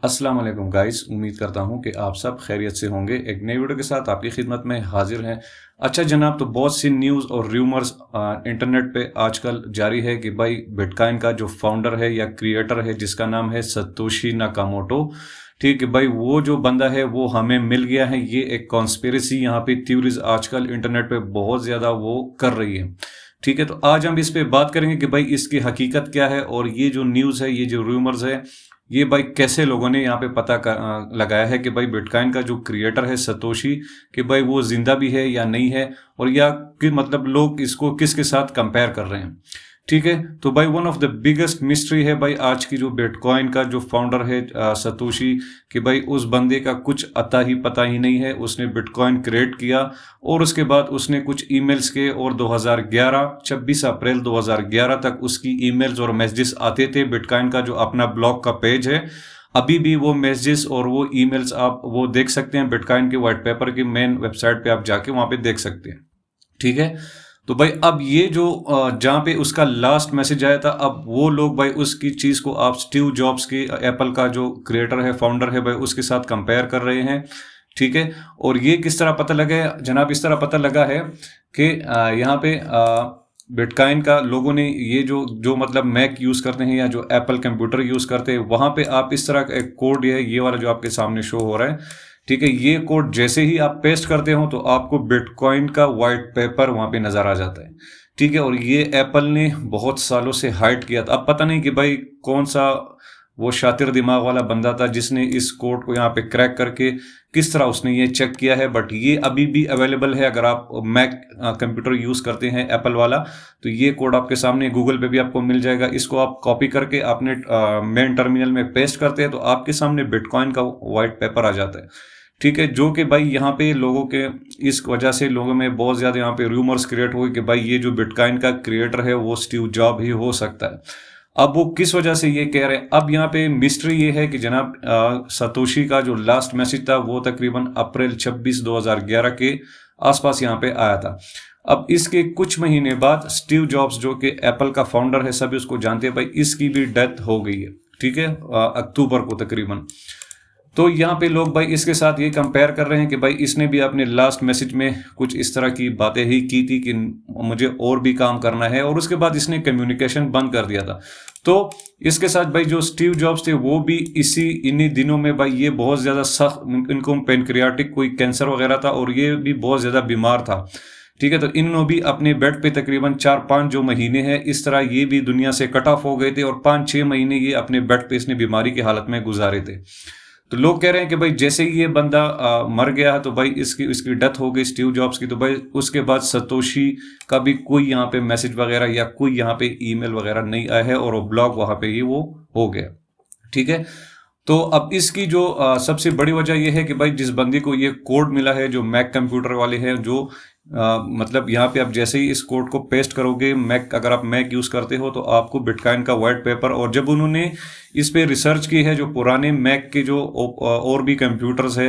अस्सलाम वालेकुम गाइस, उम्मीद करता हूं कि आप सब खैरियत से होंगे। एक नई वीडियो के साथ आपकी खिदमत में हाजिर हैं। अच्छा जनाब, तो बहुत सी न्यूज़ और र्यूमर्स इंटरनेट पे आजकल जारी है कि भाई बिटकॉइन का जो फाउंडर है या क्रिएटर है जिसका नाम है सतोशी नाकामोटो, ठीक है भाई, वो जो बंदा है वो हमें मिल गया है। ये एक कॉन्स्पिरेसी यहाँ पे थ्योरीज आजकल इंटरनेट पे बहुत ज़्यादा वो कर रही है। ठीक है, तो आज हम इस पे बात करेंगे कि भाई इसकी हकीकत क्या है और ये जो न्यूज़ है, ये जो रूमर्स है, ये भाई कैसे लोगों ने यहाँ पे लगाया है कि भाई बिटकॉइन का जो क्रिएटर है सतोशी, कि भाई वो जिंदा भी है या नहीं है, और या कि मतलब लोग इसको किसके साथ कंपेयर कर रहे हैं। ठीक है, तो भाई one of the biggest mystery है भाई आज की जो बिटकॉइन का जो फाउंडर है सतोशी, कि भाई उस बंदे का कुछ अता ही पता ही नहीं है। उसने बिटकॉइन क्रिएट किया और उसके बाद उसने कुछ ईमेल्स के, और 2011 26 अप्रैल 2011 तक उसकी ईमेल्स और मैसेजेस आते थे। बिटकॉइन का जो अपना ब्लॉग का पेज है, अभी भी वो मैसेजेस और वो ईमेल्स आप वो देख सकते हैं। बिटकॉइन के व्हाइट पेपर की मेन वेबसाइट पे आप जाके वहां पे देख सकते हैं। ठीक है, तो भाई अब ये जो जहाँ पे उसका लास्ट मैसेज आया था, अब वो लोग भाई उसकी चीज को आप स्टीव जॉब्स के, एप्पल का जो क्रिएटर है, फाउंडर है भाई, उसके साथ कंपेयर कर रहे हैं। ठीक है, और ये किस तरह पता लगा है जनाब? इस तरह पता लगा है कि यहाँ पे बिटकॉइन का लोगों ने ये जो जो मतलब मैक यूज करते हैं या जो एप्पल कंप्यूटर यूज करते हैं, वहां पे आप इस तरह का एक कोड, ये वाला जो आपके सामने शो हो रहा है, ठीक है, ये कोड जैसे ही आप पेस्ट करते हो तो आपको बिटकॉइन का व्हाइट पेपर वहां पे नजर आ जाता है। ठीक है, और ये एप्पल ने बहुत सालों से हाइड किया था। अब पता नहीं कि भाई कौन सा वो शातिर दिमाग वाला बंदा था जिसने इस कोड को यहाँ पे क्रैक करके किस तरह उसने ये चेक किया है, बट ये अभी भी अवेलेबल है। अगर आप मैक कंप्यूटर यूज करते हैं एप्पल वाला, तो ये कोड आपके सामने गूगल पे भी आपको मिल जाएगा। इसको आप कॉपी करके अपने मेन टर्मिनल में पेस्ट करते हैं तो आपके सामने बिटकॉइन का व्हाइट पेपर आ जाता है। ठीक है, जो कि भाई यहाँ पे लोगों के, इस वजह से लोगों में बहुत ज्यादा यहाँ पे रूमर्स क्रिएट हुए कि भाई ये जो बिटकॉइन का क्रिएटर है वो स्टीव जॉब ही हो सकता है। अब वो किस वजह से ये कह रहे हैं, अब यहाँ पे मिस्ट्री ये है कि जनाब सतोशी का जो लास्ट मैसेज था वो तकरीबन अप्रैल 26 2011 के आसपास यहाँ पे आया था। अब इसके कुछ महीने बाद स्टीव जॉब्स, जो कि एप्पल का फाउंडर है, सभी उसको जानते हैं भाई, इसकी भी डेथ हो गई है। ठीक है, अक्टूबर को तकरीबन। तो यहाँ पे लोग भाई इसके साथ ये कंपेयर कर रहे हैं कि भाई इसने भी अपने लास्ट मैसेज में कुछ इस तरह की बातें ही की थी कि मुझे और भी काम करना है, और उसके बाद इसने कम्युनिकेशन बंद कर दिया था। तो इसके साथ भाई जो स्टीव जॉब्स थे वो भी इन्हीं दिनों में भाई, ये बहुत ज्यादा सख्त, इनको पेनक्रियाटिक कोई कैंसर वगैरह था और ये भी बहुत ज्यादा बीमार था। ठीक है, तो इन्होंने भी अपने बेड पे तकरीबन 4-5 जो महीने हैं इस तरह ये भी दुनिया से कट ऑफ हो गए थे, और 5-6 महीने ये अपने बेड पे इसने बीमारी की हालत में गुजारे थे। तो लोग कह रहे हैं कि भाई जैसे ही ये बंदा मर गया है तो भाई इसकी इसकी डेथ हो गई स्टीव जॉब्स की, तो भाई उसके बाद सतोशी का भी कोई यहाँ पे मैसेज वगैरह या कोई यहाँ पे ईमेल वगैरह नहीं आया है, और वो ब्लॉग वहां पे ही वो हो गया। ठीक है, तो अब इसकी जो सबसे बड़ी वजह यह है कि भाई जिस बंदी को ये कोड मिला है, जो मैक कंप्यूटर वाले हैं, जो मतलब यहाँ पे आप जैसे ही इस कोड को पेस्ट करोगे, मैक, अगर आप मैक यूज करते हो तो आपको बिटकॉइन का व्हाइट पेपर, और जब उन्होंने इस पे रिसर्च की है जो पुराने मैक के जो और भी कंप्यूटर्स है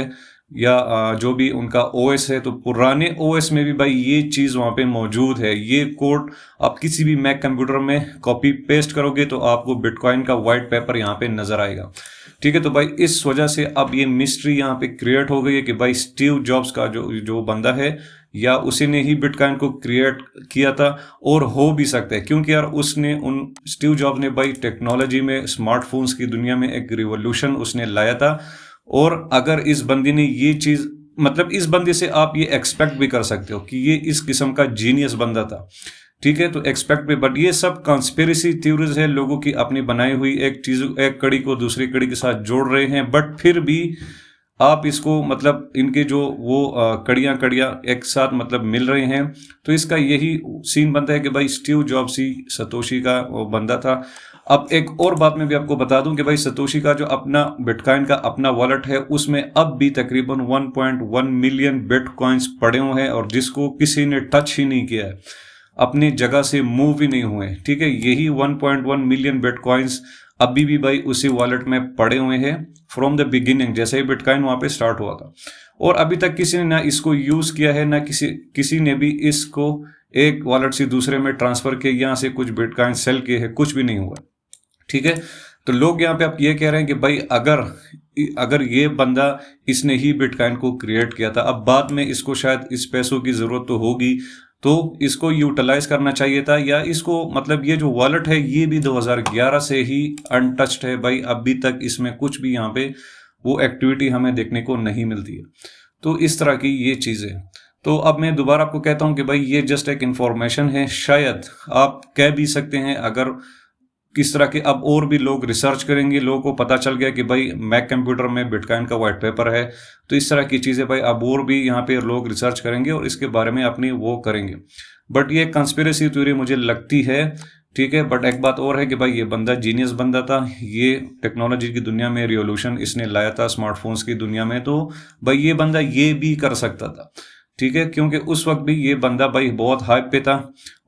या जो भी उनका ओएस है, तो पुराने ओएस में भी भाई ये चीज वहां पे मौजूद है। ये कोड आप किसी भी मैक कंप्यूटर में कॉपी पेस्ट करोगे तो आपको बिटकॉइन का व्हाइट पेपर यहाँ पे नजर आएगा। ठीक है, तो भाई इस वजह से अब ये मिस्ट्री यहाँ पे क्रिएट हो गई है कि भाई स्टीव जॉब्स का जो जो बंदा है, या उसी ने ही बिटकॉइन को क्रिएट किया था, और हो भी सकता है क्योंकि यार उसने उन स्टीव जॉब्स ने भाई टेक्नोलॉजी में, स्मार्टफोन्स की दुनिया में एक रिवॉल्यूशन उसने लाया था। और अगर इस बंदी ने ये चीज, मतलब इस बंदे से आप ये एक्सपेक्ट भी कर सकते हो कि ये इस किस्म का जीनियस बंदा था। ठीक है, तो एक्सपेक्ट भी, बट ये सब कॉन्स्पिरेसी थ्योरीज है, लोगों की अपनी बनाई हुई एक चीज, एक कड़ी को दूसरी कड़ी के साथ जोड़ रहे हैं, बट फिर भी आप इसको मतलब इनके जो वो कड़ियां कड़ियां एक साथ मतलब मिल रहे हैं। तो इसका यही सीन बनता है कि भाई स्टीव जॉब्स ही सतोशी का वो बंदा था। अब एक और बात मैं भी आपको बता दूं कि भाई सतोशी का जो अपना बिटकॉइन का अपना वॉलेट है, उसमें अब भी तकरीबन 1.1 मिलियन बिटकॉइंस पड़े हुए हैं, और जिसको किसी ने टच ही नहीं किया है, अपनी जगह से मूव भी नहीं हुए। ठीक है, यही 1.1 मिलियन बिटकॉइंस अभी भी भाई उसी वॉलेट में पड़े हुए हैं फ्रॉम द बिगिनिंग, जैसे ही बिटकॉइन वहां पे स्टार्ट हुआ था। और अभी तक किसी ने ना इसको यूज किया है, ना किसी ने भी इसको एक वॉलेट से दूसरे में ट्रांसफर किया, यहाँ से कुछ बिटकॉइन सेल किए हैं, कुछ भी नहीं हुआ। ठीक है, तो लोग यहाँ पे आप ये कह रहे हैं कि भाई अगर अगर ये बंदा इसने ही बिटकॉइन को क्रिएट किया था, अब बाद में इसको शायद इस पैसों की जरूरत तो होगी, तो इसको यूटिलाइज करना चाहिए था, या इसको मतलब ये जो वॉलेट है ये भी 2011 से ही अनटच्ड है भाई, अभी तक इसमें कुछ भी यहाँ पे वो एक्टिविटी हमें देखने को नहीं मिलती है। तो इस तरह की ये चीज़ें। तो अब मैं दोबारा आपको कहता हूँ कि भाई ये जस्ट एक इंफॉर्मेशन है, शायद आप कह भी सकते हैं अगर किस तरह के अब और भी लोग रिसर्च करेंगे, लोगों को पता चल गया कि भाई मैक कंप्यूटर में बिटकॉइन का व्हाइट पेपर है, तो इस तरह की चीज़ें भाई अब और भी यहाँ पे लोग रिसर्च करेंगे और इसके बारे में अपनी वो करेंगे। बट ये कंस्पिरेसी थ्योरी मुझे लगती है, ठीक है। बट एक बात और है कि भाई ये बंदा जीनियस बंदा था, ये टेक्नोलॉजी की दुनिया में रिवॉल्यूशन इसने लाया था स्मार्टफोन्स की दुनिया में, तो भाई ये बंदा ये भी कर सकता था, ठीक है, क्योंकि उस वक्त भी ये बंदा भाई बहुत हाइप पे था।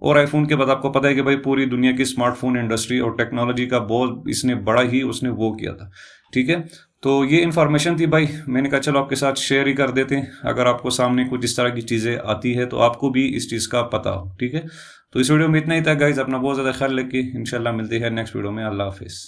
और आईफोन के बाद आपको पता है कि भाई पूरी दुनिया की स्मार्टफोन इंडस्ट्री और टेक्नोलॉजी का बहुत इसने बड़ा ही उसने वो किया था, ठीक है। तो ये इन्फॉर्मेशन थी भाई, मैंने कहा चलो आपके साथ शेयर ही कर देते हैं, अगर आपको सामने कुछ इस तरह की चीज़ें आती है तो आपको भी इस चीज़ का पता हो, ठीक है। तो इस वीडियो में इतना ही था गाइज, अपना बहुत ज़्यादा ख्याल रखिए, इंशाल्लाह मिलते हैं नेक्स्ट वीडियो में। अल्लाह हाफिज़।